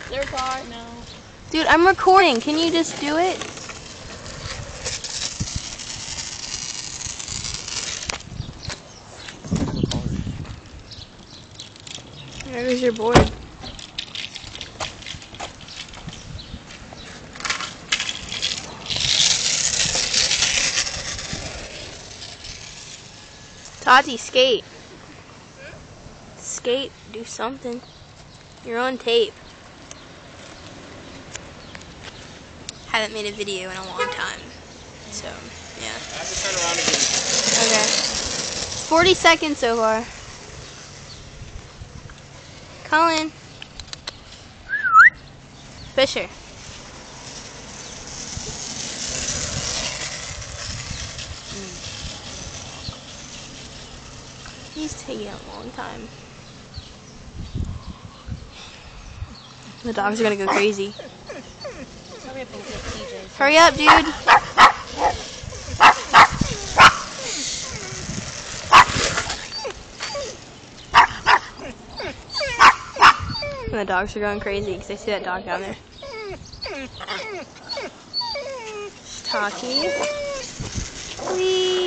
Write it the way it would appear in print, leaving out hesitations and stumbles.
Their car? No. Dude, I'm recording. Can you just do it? There goes your board. Tati, skate. Skate, do something. You're on tape. Haven't made a video in a long time. So, yeah. I have to turn around again. Okay. 40 seconds so far. Colin. Fisher. He's taking a long time. The dogs are gonna go crazy. Hurry up, dude. And the dogs are going crazy because I see that dog down there. Tati. Whee!